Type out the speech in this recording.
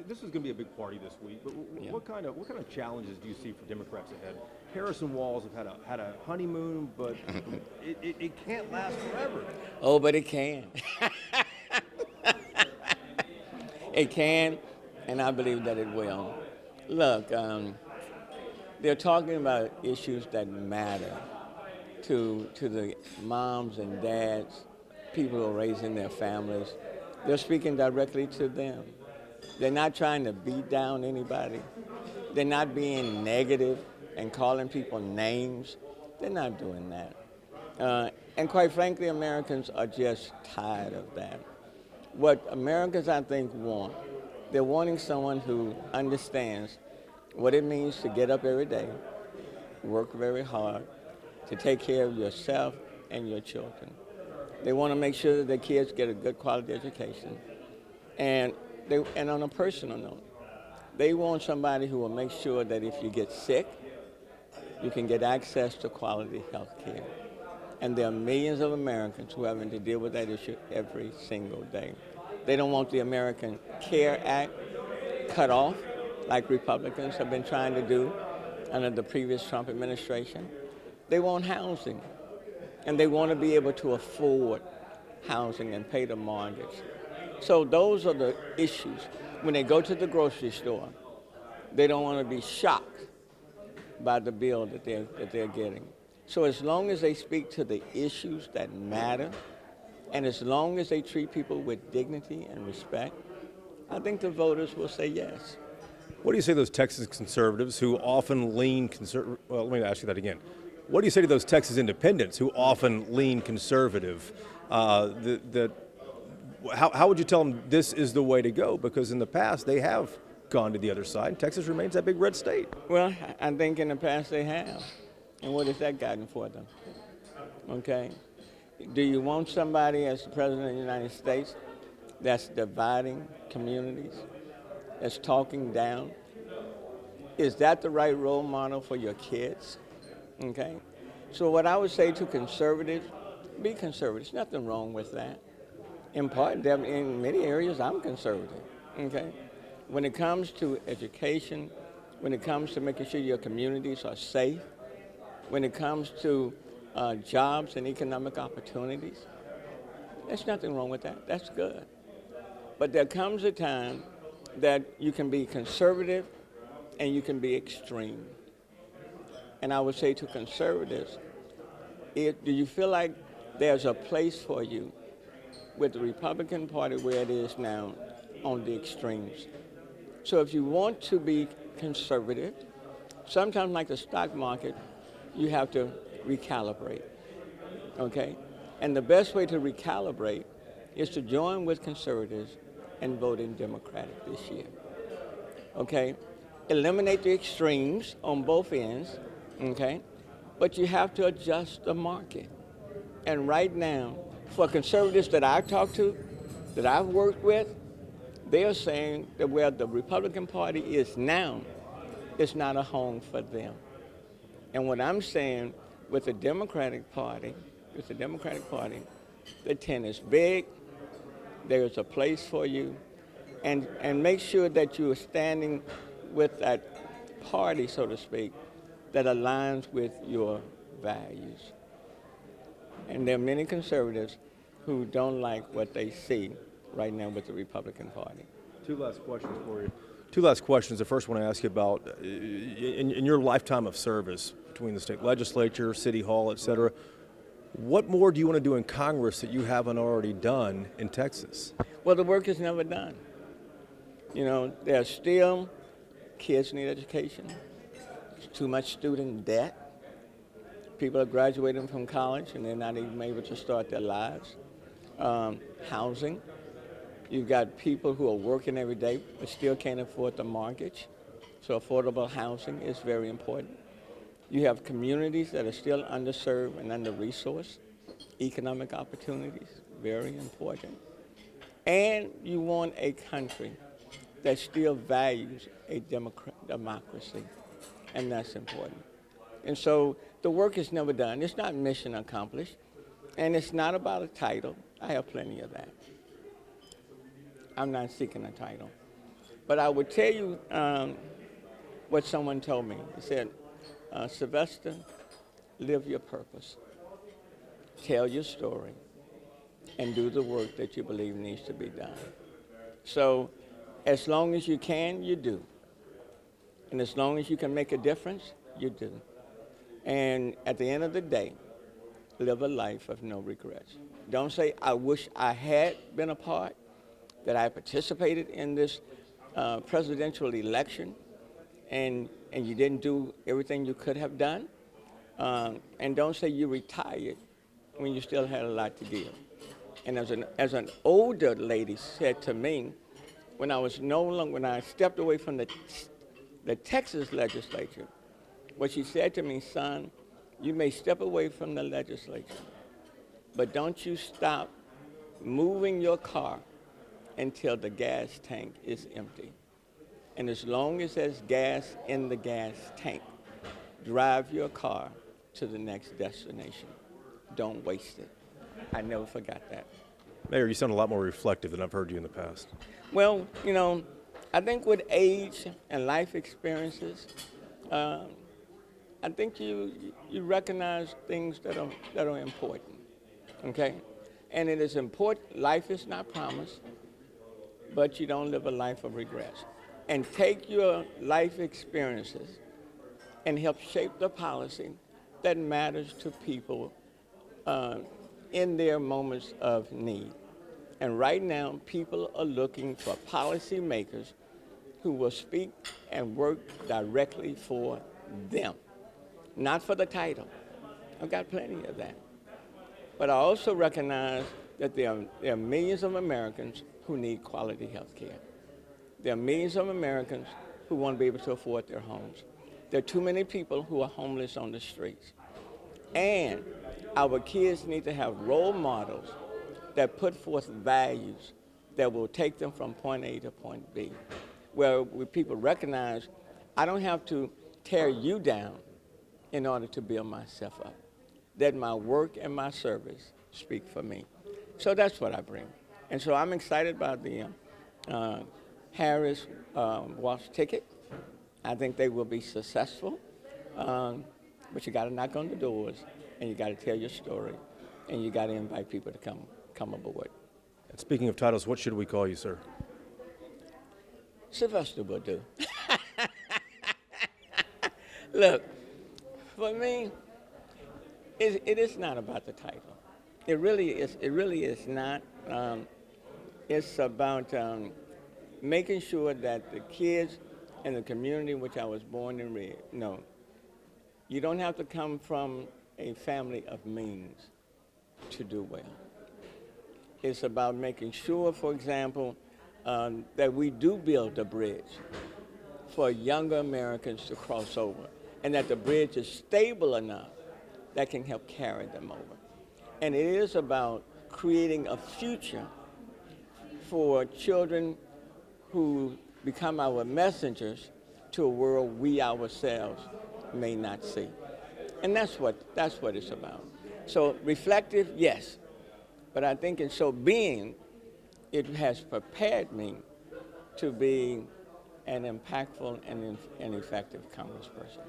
this is going to be a big party this week. But Yeah. what kind of challenges do you see for Democrats ahead? Harris and Walz have had a honeymoon, but it can't last forever. Oh, but it can. It can, and I believe that it will. Look, they're talking about issues that matter to the moms and dads, people who are raising their families. They're speaking directly to them. They're not trying to beat down anybody. They're not being negative and calling people names. They're not doing that. And quite frankly, Americans are just tired of that. What Americans, I think, want, they're wanting someone who understands what it means to get up every day, work very hard, to take care of yourself and your children. They want to make sure that their kids get a good quality education. And on a personal note, they want somebody who will make sure that if you get sick, you can get access to quality health care. And there are millions of Americans who are having to deal with that issue every single day. They don't want the American Care Act cut off, like Republicans have been trying to do under the previous Trump administration. They want housing, and they want to be able to afford housing and pay the mortgage. So those are the issues. When they go to the grocery store, they don't want to be shocked by the bill that they're getting. So as long as they speak to the issues that matter, and as long as they treat people with dignity and respect, I think the voters will say yes. What do you say to those Texas conservatives who often lean conservative? Well, let me ask you that again. What do you say to those Texas independents who often lean conservative? How would you tell them this is the way to go? Because in the past, they have gone to the other side, and Texas remains that big red state. Well, I think in the past they have. And what has that gotten for them? Okay? Do you want somebody as the President of the United States that's dividing communities, that's talking down? Is that the right role model for your kids? Okay? So what I would say to conservatives, be conservatives. Nothing wrong with that. In part, in many areas, I'm conservative. Okay? When it comes to education, when it comes to making sure your communities are safe, when it comes to jobs and economic opportunities, there's nothing wrong with that. That's good. But there comes a time that you can be conservative and you can be extreme. And I would say to conservatives, do you feel like there's a place for you with the Republican Party where it is now on the extremes? So if you want to be conservative, sometimes like the stock market, you have to recalibrate, okay? And the best way to recalibrate is to join with conservatives and vote in Democratic this year, okay? Eliminate the extremes on both ends, okay? But you have to adjust the market. And right now, for conservatives that I've talked to, that I've worked with, they are saying that where the Republican Party is now, it's not a home for them. And what I'm saying with the Democratic Party, the tent is big, there's a place for you, and make sure that you are standing with that party, so to speak, that aligns with your values. And there are many conservatives who don't like what they see right now with the Republican Party. Two last questions for you. The first one I ask you about, in your lifetime of service between the state legislature, city hall, et cetera, what more do you want to do in Congress that you haven't already done in Texas? Well, the work is never done. You know, there's still kids need education. There's too much student debt. People are graduating from college and they're not even able to start their lives. Housing. You've got people who are working every day but still can't afford the mortgage. So affordable housing is very important. You have communities that are still underserved and under-resourced. Economic opportunities, very important. And you want a country that still values a democracy, and that's important. And so the work is never done. It's not mission accomplished, and it's not about a title. I have plenty of that. I'm not seeking a title. But I would tell you what someone told me. He said, Sylvester, live your purpose, tell your story, and do the work that you believe needs to be done. So as long as you can, you do. And as long as you can make a difference, you do. And at the end of the day, live a life of no regrets. Don't say, I wish I had been a part, that I participated in this presidential election, and you didn't do everything you could have done. And don't say you retired when you still had a lot to give. And as an older lady said to me, when I stepped away from the Texas legislature, what she said to me, son, you may step away from the legislature, but don't you stop moving your car until the gas tank is empty. And as long as there's gas in the gas tank, drive your car to the next destination. Don't waste it. I never forgot that. Mayor, you sound a lot more reflective than I've heard you in the past. Well, I think with age and life experiences, I think you recognize things that are important, okay? And it is important. Life is not promised, but you don't live a life of regrets. And take your life experiences and help shape the policy that matters to people in their moments of need. And right now, people are looking for policymakers who will speak and work directly for them, not for the title. I've got plenty of that. But I also recognize that there are millions of Americans who need quality health care. There are millions of Americans who want to be able to afford their homes. There are too many people who are homeless on the streets. And our kids need to have role models that put forth values that will take them from point A to point B, where people recognize I don't have to tear you down in order to build myself up, that my work and my service speak for me. So that's what I bring. And so I'm excited about the Harris Walsh ticket. I think they will be successful, but you got to knock on the doors, and you got to tell your story, and you got to invite people to come aboard. And speaking of titles, what should we call you, sir? Sylvester will do. Look, for me, it is not about the title. It really is not. It's about making sure that the kids in the community in which I was born and raised know you don't have to come from a family of means to do well. It's about making sure, for example, that we do build a bridge for younger Americans to cross over, and that the bridge is stable enough that can help carry them over. And it is about creating a future for children who become our messengers to a world we ourselves may not see. And that's what it's about. So reflective, yes, but I think in so being, it has prepared me to be an impactful and effective congressperson.